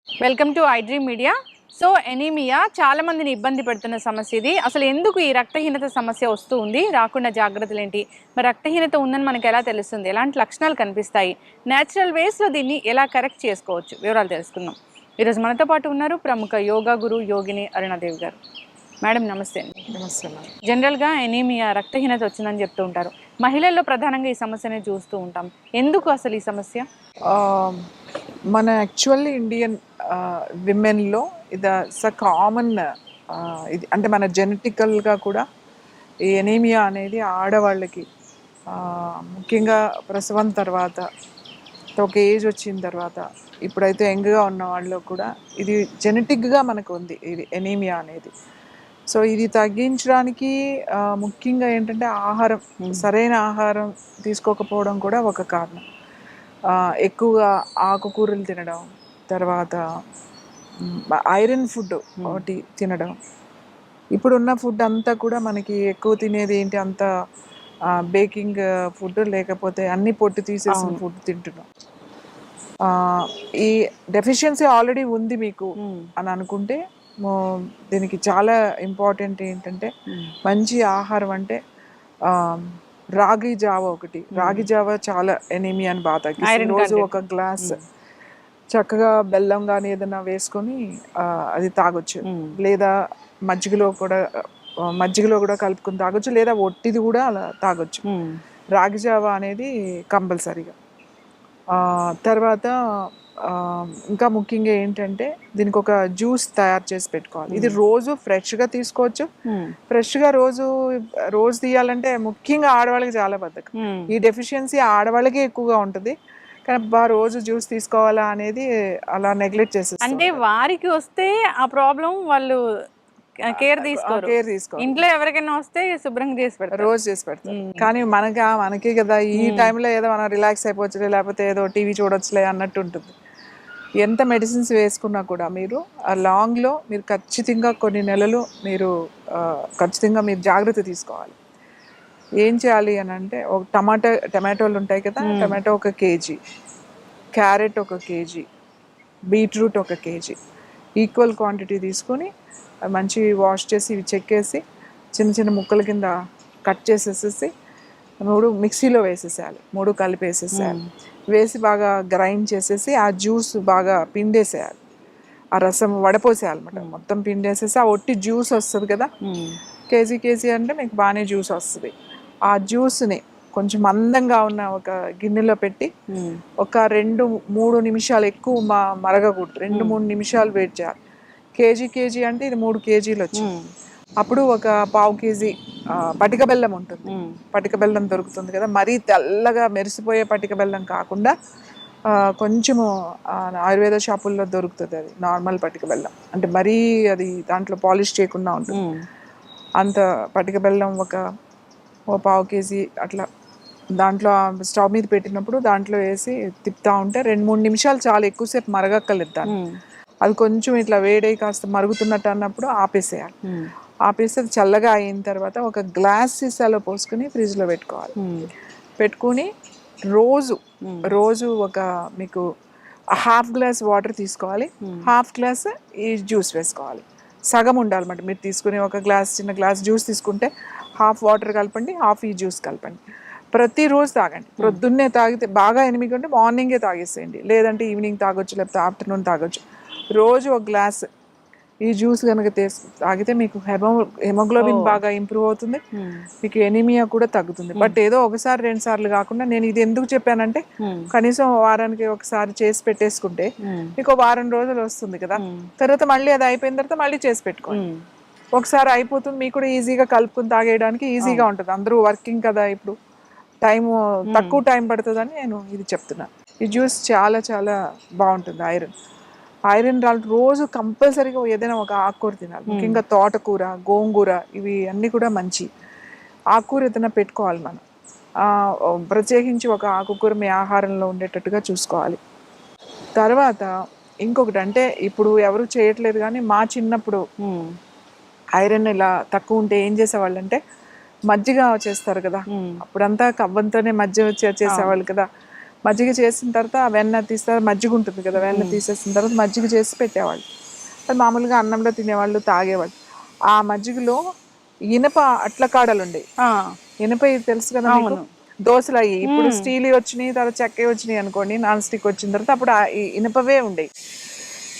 Welcome to iDream media. So anaemia చాలా మందిని ఇబ్బంది పెడుతున్న సమస్య ఇది. అసలు ఎందుకు ఈ రక్తహీనత సమస్య వస్తూ ఉంది, రాకుండా జాగ్రత్తలు ఏంటి, మరి రక్తహీనత ఉందని మనకు ఎలా తెలుస్తుంది, ఎలాంటి లక్షణాలు కనిపిస్తాయి, న్యాచురల్ వేస్లో దీన్ని ఎలా కరెక్ట్ చేసుకోవచ్చు, వివరాలు తెలుసుకుందాం. ఈరోజు మనతో పాటు ఉన్నారు ప్రముఖ యోగా గురు యోగిని అరుణాదేవి గారు. మేడం నమస్తే అండి. నమస్తే. జనరల్గా ఎనీమియా రక్తహీనత వచ్చిందని చెప్తూ ఉంటారు. మహిళల్లో ప్రధానంగా ఈ సమస్యని చూస్తూ ఉంటాం. ఎందుకు అసలు ఈ సమస్య? మన యాక్చువల్లీ ఇండియన్ విమెన్లో ఇది కామన్, ఇది అంటే మన జెనెటికల్గా కూడా ఈ ఎనీమియా అనేది ఆడవాళ్ళకి ముఖ్యంగా ప్రసవం తర్వాత ఒక ఏజ్ వచ్చిన తర్వాత ఇప్పుడైతే యంగ్గా ఉన్న వాళ్ళు కూడా ఇది జెనెటిక్గా మనకు ఉంది, ఇది ఎనీమియా అనేది. సో ఇది తగ్గించడానికి ముఖ్యంగా ఏంటంటే ఆహారం, సరైన ఆహారం తీసుకోకపోవడం కూడా ఒక కారణం. ఎక్కువగా ఆకుకూరలు తినడం, తర్వాత ఐరన్ ఫుడ్ ఒకటి తినడం. ఇప్పుడున్న ఫుడ్ అంతా కూడా మనకి ఎక్కువ తినేది ఏంటి, అంత బేకింగ్ ఫుడ్, లేకపోతే అన్ని పొట్టు తీసేసిన ఫుడ్ తింటున్నాం. ఈ డెఫిషియన్సీ ఆల్రెడీ ఉంది మీకు అని అనుకుంటే దీనికి చాలా ఇంపార్టెంట్ ఏంటంటే మంచి ఆహారం. అంటే రాగి జావ ఒకటి, రాగి జావ చాలా ఎనీమియాని బాగా తగ్గిస్తుంది. రోజు ఒక గ్లాస్ చక్కగా బెల్లం కానీ ఏదైనా వేసుకొని అది తాగొచ్చు, లేదా మజ్జిగలో కూడా కలుపుకొని తాగొచ్చు, లేదా ఒట్టిది కూడా అలా తాగొచ్చు. రాగి జావ అనేది కంపల్సరీగా. తర్వాత ఇంకా ముఖ్యంగా ఏంటంటే దీనికి ఒక జ్యూస్ తయారు చేసి పెట్టుకోవాలి. ఇది రోజు ఫ్రెష్గా తీసుకోవచ్చు. ఫ్రెష్గా రోజు తీయాలంటే ముఖ్యంగా ఆడవాళ్ళకి చాలా బద్ధకం. ఈ డెఫిషియన్సీ ఆడవాళ్ళకి ఎక్కువగా ఉంటుంది, కానీ రోజు జ్యూస్ తీసుకోవాలా అనేది అలా నెగ్లెక్ట్ చేసేస్తారు. అంటే వారికి వస్తే ఆ ప్రాబ్లం వాళ్ళు కేర్ తీసుకోరు. ఇంట్లో ఎవరికైనా వస్తే శుభ్రంగా చేసి పెడతారు, రోజు చేసి పెడతారు. కానీ మనకే కదా ఈ టైంలో ఏదో మనం రిలాక్స్ అయిపోవచ్చులే, లేకపోతే ఏదో టీవీ చూడొచ్చులే అన్నట్టు ఉంటుంది. ఎంత మెడిసిన్స్ వేసుకున్నా కూడా మీరు ఆ లాంగ్లో మీరు ఖచ్చితంగా కొన్ని నెలలు మీరు ఖచ్చితంగా మీరు జాగ్రత్త తీసుకోవాలి. ఏం చేయాలి అని అంటే, ఒక టమాటోలు ఉంటాయి కదా, tomato 1 kg, carrot 1 kg, beetroot 1 kg, equal quantity తీసుకొని మంచి వాష్ చేసి ఇవి చెక్కేసి చిన్న చిన్న ముక్కల కింద కట్ చేసేసేసి 3 మిక్సీలో వేసేసేయాలి, 3 కలిపి వేసేసేయాలి. వేసి బాగా గ్రైండ్ చేసేసి ఆ జ్యూస్ బాగా పిండేసేయాలి, ఆ రసం వడపోసేయాలన్నమాట. మొత్తం పిండేసేసి ఆ ఒట్టి జ్యూస్ వస్తుంది కదా, కేజీ అంటే మీకు బాగానే జ్యూస్ వస్తుంది. ఆ జ్యూస్ని కొంచెం మందంగా ఉన్న ఒక గిన్నెలో పెట్టి ఒక 2-3 నిమిషాలు, ఎక్కువ మరగకూడదు, 2-3 నిమిషాలు వెయిట్ చేయాలి. కేజీ అంటే ఇది 3 kgలు వచ్చింది. అప్పుడు ఒక 1/2 kg పటిక బెల్లం ఉంటుంది, పటిక బెల్లం దొరుకుతుంది కదా, మరీ తెల్లగా మెరిసిపోయే పటిక బెల్లం కాకుండా కొంచెము ఆయుర్వేద షాపుల్లో దొరుకుతుంది, అది నార్మల్ పటిక బెల్లం, అంటే మరీ అది దాంట్లో పాలిష్ చేయకుండా ఉంటుంది. అంత పటిక బెల్లం ఒక 1/2 kg అట్లా దాంట్లో స్టవ్ మీద పెట్టినప్పుడు దాంట్లో వేసి తిప్పుతూ ఉంటే 2-3 నిమిషాలు చాలా, ఎక్కువసేపు మరగక్కర్లేదు దాన్ని. అది కొంచెం ఇట్లా వేడై కాస్త మరుగుతున్నట్టు అన్నప్పుడు ఆపేసేయాలి. ఆపేసి అది చల్లగా అయిన తర్వాత ఒక గ్లాస్ సీసాలో పోసుకుని ఫ్రిడ్జ్లో పెట్టుకోవాలి. పెట్టుకుని రోజు ఒక మీకు 1/2 గ్లాస్ వాటర్ తీసుకోవాలి, 1/2 గ్లాస్ ఈ జ్యూస్ వేసుకోవాలి. సగం ఉండాలన్నమాట. మీరు తీసుకుని ఒక చిన్న గ్లాస్ జ్యూస్ తీసుకుంటే 1/2 వాటర్ కలపండి, 1/2 ఈ జ్యూస్ కలపండి. ప్రతిరోజు తాగండి. ప్రొద్దున్నే తాగితే బాగా ఎనిమిది ఉంటే మార్నింగే తాగేసేయండి, లేదంటే ఈవినింగ్ తాగొచ్చు, లేకపోతే ఆఫ్టర్నూన్ తాగొచ్చు. రోజు ఒక గ్లాస్ ఈ జ్యూస్ కనుక తాగితే మీకు హెమోగ్లోబిన్ బాగా ఇంప్రూవ్ అవుతుంది, మీకు ఎనీమియా కూడా తగ్గుతుంది. బట్ ఏదో 1-2 సార్లు కాకుండా, నేను ఇది ఎందుకు చెప్పానంటే కనీసం వారానికి ఒకసారి చేసి పెట్టేసుకుంటే మీకు వారం రోజులు వస్తుంది కదా, తర్వాత మళ్ళీ అది అయిపోయిన తర్వాత మళ్ళీ చేసి పెట్టుకోండి. ఒకసారి అయిపోతుంది, మీకు కూడా ఈజీగా కలుపుకుని తాగేయడానికి ఈజీగా ఉంటుంది. అందరూ వర్కింగ్ కదా, ఇప్పుడు తక్కువ టైం పడుతుందని నేను ఇది చెప్తున్నాను. ఈ జ్యూస్ చాలా చాలా బాగుంటుంది. ఐరన్ రోజు కంపల్సరీగా ఏదైనా ఒక ఆకుకూర తినాలి, ముఖ్యంగా తోటకూర, గోంగూర, ఇవి అన్నీ కూడా మంచి. ఆకుకూర ఏదైనా పెట్టుకోవాలి మనం, ప్రత్యేకించి ఒక ఆకుకూర మీ ఆహారంలో ఉండేటట్టుగా చూసుకోవాలి. తర్వాత ఇంకొకటి, అంటే ఇప్పుడు ఎవరు చేయట్లేదు కానీ మా చిన్నప్పుడు ఐరన్ ఇలా తక్కువ ఉంటే ఏం చేసేవాళ్ళు అంటే మజ్జిగ చేస్తారు కదా, అప్పుడంతా కవ్వంతోనే మజ్జిగ చేసేవాళ్ళు కదా, మజ్జిగ చేసిన తర్వాత ఆ వెన్న తీస్తారు, మజ్జిగ ఉంటుంది కదా, వెన్న తీసేసిన తర్వాత మజ్జిగ చేసి పెట్టేవాళ్ళు. అది మామూలుగా అన్నంలో తినేవాళ్ళు, తాగేవాళ్ళు. ఆ మజ్జిగలో ఇనప అట్ల కాడలు ఉండేవి. ఆ, ఇనప ఇది తెలుసు కదా మీకు, అవును. దోశలు అయ్యి ఇప్పుడు స్టీల్ వచ్చినాయి, తర్వాత చెక్క వచ్చినాయి అనుకోండి, నాన్ స్టిక్ వచ్చిన తర్వాత అప్పుడు ఆ ఇనపవే ఉండేవి.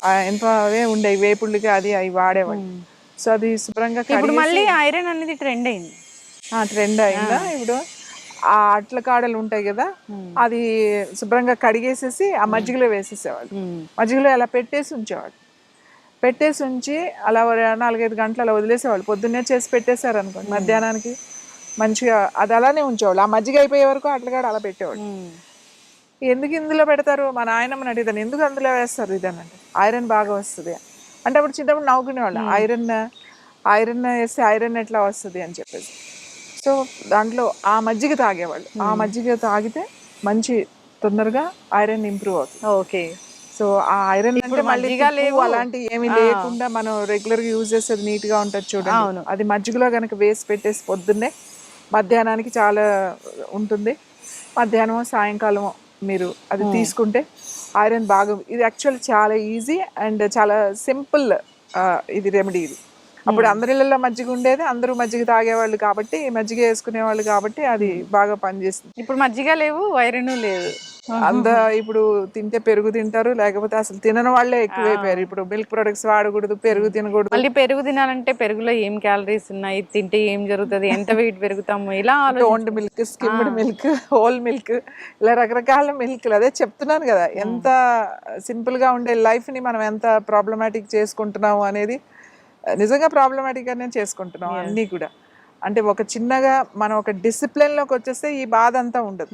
ఆ ఇనపవే ఉండేవి, వేపుళ్ళకి అది అవి వాడేవాళ్ళు. సో అది శుభ్రంగా ఇప్పుడు కడిగేసి మళ్ళీ ఐరన్ అనేది ట్రెండ్ అయింది. ట్రెండ్ అయిందా ఇప్పుడు. ఆ అట్ల కాడలు ఉంటాయి కదా, అది శుభ్రంగా కడిగేసేసి ఆ మజ్జిగలో వేసేసేవాళ్ళు. మజ్జిగలో అలా పెట్టేసి ఉంచేవాళ్ళు. పెట్టేసి ఉంచి అలా 4-5 గంటలు అలా వదిలేసేవాళ్ళు. పొద్దున్నే చేసి పెట్టేశారు అనుకోండి, మధ్యాహ్నానికి మంచిగా అది అలానే ఉంచేవాళ్ళు. ఆ మజ్జిగ అయిపోయే వరకు అట్లకాడ అలా పెట్టేవాళ్ళు. ఎందుకు ఇందులో పెడతారు, మా నాయనమ్మని అడిగిదాను, ఎందుకు అందులో వేస్తారు ఇదనంటే ఐరన్ బాగా వస్తుంది అంటే, అప్పుడు చిన్నప్పుడు నవ్వుకునేవాళ్ళు, ఐరన్ వేస్తే ఐరన్ ఎట్లా వస్తుంది అని చెప్పేసి. సో దాంట్లో ఆ మజ్జిగ తాగేవాళ్ళు. ఆ మజ్జిగ తాగితే మంచి తొందరగా ఐరన్ ఇంప్రూవ్ అవుతుంది. ఓకే. సో ఆ ఐరన్ అంటే మళ్ళీ మజ్జిగ లేవు, అలాంటి ఏమీ లేకుండా మనం రెగ్యులర్గా యూజ్ చేసేది నీట్గా ఉంటుంది చూడండి, అవును. అది మజ్జిగలో కనుక వేసి పెట్టేసి పొద్దున్నే మధ్యాహ్నానికి చాలా ఉంటుంది. మధ్యాహ్నం సాయంకాలం మీరు అది తీసుకుంటే ఐరన్ బాగా, ఇది యాక్చువల్ చాలా ఈజీ అండ్ చాలా సింపుల్ ఇది రెమెడీ ఇది. అప్పుడు అందరిళ్ళలో మజ్జిగ ఉండేది, అందరూ మజ్జిగ తాగేవాళ్ళు కాబట్టి, మజ్జిగ వేసుకునేవాళ్ళు కాబట్టి అది బాగా పనిచేస్తుంది. ఇప్పుడు మజ్జిగ లేవు, ఐరన్ లేదు. ఇప్పుడు తింటే పెరుగు తింటారు, లేకపోతే అసలు తినని వాళ్ళే ఎక్కువైపోయారు. ఇప్పుడు మిల్క్ ప్రొడక్ట్స్ వాడకూడదు, పెరుగు తినకూడదు. మళ్ళీ పెరుగు తినాలంటే పెరుగులో ఏం క్యాలరీస్ ఉన్నాయి, తింటే ఏం జరుగుతుంది, ఎంత వెయిట్ పెరుగుతాము, ఇలా toned milk, skimmed milk, whole milk, ఇలా రకరకాల మిల్క్లు. అదే చెప్తున్నాను కదా, ఎంత సింపుల్ గా ఉండే లైఫ్ ని మనం ఎంత ప్రాబ్లమాటిక్ చేసుకుంటున్నాము అనేది. నిజంగా ప్రాబ్లమాటిక్ గానే చేసుకుంటున్నాం అన్నీ కూడా. అంటే ఒక చిన్నగా మనం ఒక డిసిప్లిన్ లోకి వచ్చేస్తే ఈ బాధ అంతా ఉండదు.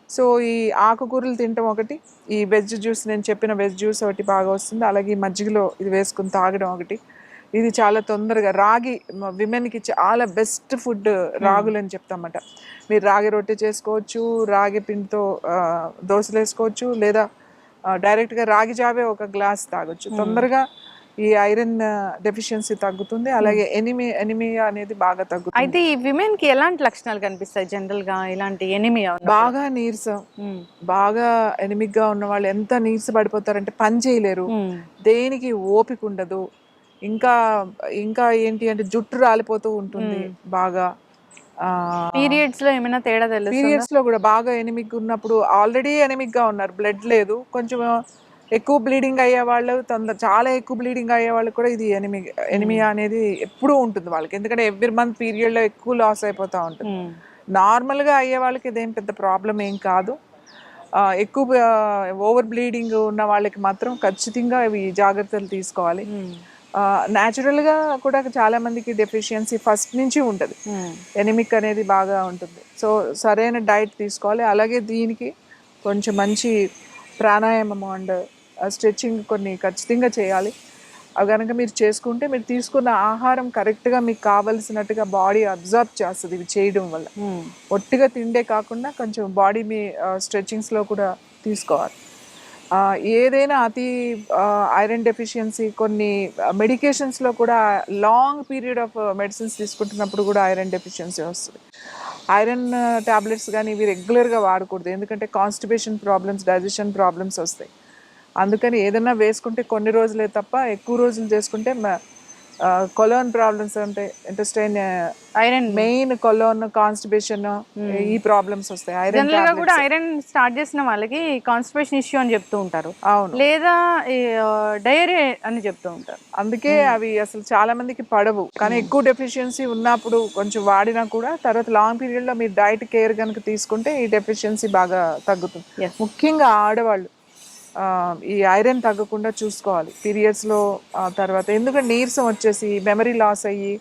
సో ఈ ఆకుకూరలు తినటం ఒకటి, ఈ వెజ్ జ్యూస్, నేను చెప్పిన వెజ్ జ్యూస్ ఒకటి బాగా వస్తుంది. అలాగే ఈ మజ్జిగలో ఇది వేసుకుని తాగడం ఒకటి. ఇది చాలా తొందరగా, రాగి విమెన్కి చాలా బెస్ట్ ఫుడ్ రాగులు అని చెప్తామన్నమాట. మీరు రాగి రొట్టె చేసుకోవచ్చు, రాగి పిండితో దోశలు వేసుకోవచ్చు, లేదా డైరెక్ట్గా రాగి జావే ఒక గ్లాస్ తాగొచ్చు. తొందరగా ఈ ఐరన్ డెఫిషియన్సీ తగ్గుతుంది. అలాగే ఎనిమియా అనేది బాగా తగ్గుతుంది. అయితే ఈ విమెన్ కి ఎలాంటి లక్షణాలు కనిపిస్తాయి జనరల్ గా ఇలాంటి ఎనిమియా? బాగా నీరసం, బాగా ఎనిమిక్ గా ఉన్న వాళ్ళు ఎంత నీరస పడిపోతారంటే పని చేయలేరు, దేనికి ఓపిక ఉండదు. ఇంకా ఇంకా ఏంటి అంటే జుట్టు రాలిపోతూ ఉంటుంది బాగా. పీరియడ్స్ లో ఏమైనా తేడా తెలుస్తుందా? పీరియడ్స్ లో కూడా బాగా ఎనిమిక్ ఉన్నప్పుడు, ఆల్రెడీ ఎనిమిక్ గా ఉన్నారు, బ్లడ్ లేదు, కొంచెం ఎక్కువ బ్లీడింగ్ అయ్యే వాళ్ళు, చాలా ఎక్కువ బ్లీడింగ్ అయ్యే వాళ్ళు కూడా ఇది ఎనిమియా అనేది ఎప్పుడూ ఉంటుంది వాళ్ళకి. ఎందుకంటే ఎవ్రీ మంత్ పీరియడ్ లో ఎక్కువ లాస్ అయిపోతూ ఉంటుంది. నార్మల్గా అయ్యే వాళ్ళకి ఇదేం పెద్ద ప్రాబ్లం ఏం కాదు. ఎక్కువ ఓవర్ బ్లీడింగ్ ఉన్న వాళ్ళకి మాత్రం ఖచ్చితంగా ఇవి జాగ్రత్తలు తీసుకోవాలి. న్యాచురల్గా కూడా చాలా మందికి డెఫిషియన్సీ ఫస్ట్ నుంచి ఉంటుంది, ఎనిమిక్ అనేది బాగా ఉంటుంది. సో సరైన డైట్ తీసుకోవాలి. అలాగే దీనికి కొంచెం మంచి ప్రాణాయామం అండ్ స్ట్రెచ్చింగ్ కొన్ని ఖచ్చితంగా చేయాలి. అవి కనుక మీరు చేసుకుంటే, మీరు తీసుకున్న ఆహారం కరెక్ట్గా మీకు కావలసినట్టుగా బాడీ అబ్జర్వ్ చేస్తుంది ఇవి చేయడం వల్ల. ఒట్టిగా తిండే కాకుండా కొంచెం బాడీ మీ స్ట్రెచ్చింగ్స్లో కూడా తీసుకోవాలి. ఏదైనా అతి ఐరన్ డెఫిషియన్సీ, కొన్ని మెడికేషన్స్లో కూడా లాంగ్ పీరియడ్ ఆఫ్ మెడిసిన్స్ తీసుకుంటున్నప్పుడు కూడా ఐరన్ డెఫిషియన్సీ వస్తుంది. ఐరన్ టాబ్లెట్స్ కానీ ఇవి రెగ్యులర్గా వాడకూడదు, ఎందుకంటే కాన్స్టిపేషన్ ప్రాబ్లమ్స్, డైజెషన్ ప్రాబ్లమ్స్ వస్తాయి. అందుకని ఏదైనా వేసుకుంటే కొన్ని రోజులే తప్ప ఎక్కువ రోజులు చేసుకుంటే కొలోన్ ప్రాబ్లమ్స్ అంటే intestine, iron main colon, constipation, ఈ ప్రాబ్లమ్స్ వస్తాయి. జనరల్ గా కూడా ఐరన్ స్టార్ట్ చేసిన వాళ్ళకి కాన్స్టిపేషన్ ఇష్యూ అని చెప్తూ ఉంటారు, అవును, లేదా డయేరియా అని చెప్తూ ఉంటారు. అందుకే అవి అసలు చాలా మందికి పడవు. కానీ ఎక్కువ డెఫిషియన్సీ ఉన్నప్పుడు కొంచెం వాడినా కూడా తర్వాత లాంగ్ పీరియడ్ లో మీరు డైట్ కేర్ కనుక తీసుకుంటే ఈ డెఫిషియన్సీ బాగా తగ్గుతుంది. ముఖ్యంగా ఆడవాళ్ళు ఈ ఐరన్ తగ్గకుండా చూసుకోవాలి పీరియడ్స్లో. తర్వాత ఎందుకంటే నీరసం వచ్చేసి, మెమరీ లాస్ అయ్యి,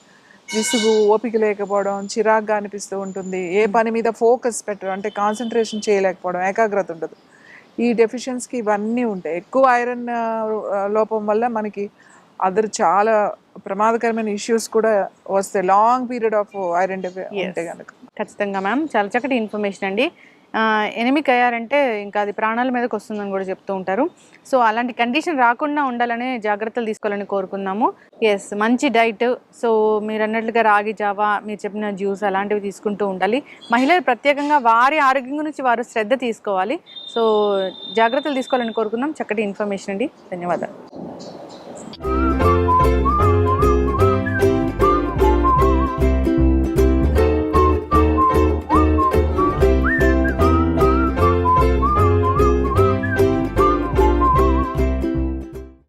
విసుగు, ఓపిక లేకపోవడం, చిరాగ్గా అనిపిస్తూ ఉంటుంది, ఏ పని మీద ఫోకస్ పెట్టడం అంటే కాన్సన్ట్రేషన్ చేయలేకపోవడం, ఏకాగ్రత ఉండదు. ఈ డెఫిషియన్సీకి ఇవన్నీ ఉంటాయి. ఎక్కువ ఐరన్ లోపం వల్ల మనకి చాలా ప్రమాదకరమైన ఇష్యూస్ కూడా వస్తాయి, లాంగ్ పీరియడ్ ఆఫ్ ఐరన్ ఉంటే కనుక. ఖచ్చితంగా మ్యామ్, చాలా చక్కటి ఇన్ఫర్మేషన్ అండి. ఎనిమిక్ అయ్యారంటే ఇంకా అది ప్రాణాల మీదకి వస్తుందని కూడా చెప్తూ ఉంటారు. సో అలాంటి కండిషన్ రాకుండా ఉండాలనే జాగ్రత్తలు తీసుకోవాలని కోరుకుందాము. ఎస్, మంచి డైట్. సో మీరు అన్నట్లుగా రాగి జావా, మీరు చెప్పిన జ్యూస్ అలాంటివి తీసుకుంటూ ఉండాలి. మహిళలు ప్రత్యేకంగా వారి ఆరోగ్యం గురించి వారు శ్రద్ధ తీసుకోవాలి. సో జాగ్రత్తలు తీసుకోవాలని కోరుకుందాం. చక్కటి ఇన్ఫర్మేషన్ అండి, ధన్యవాదాలు.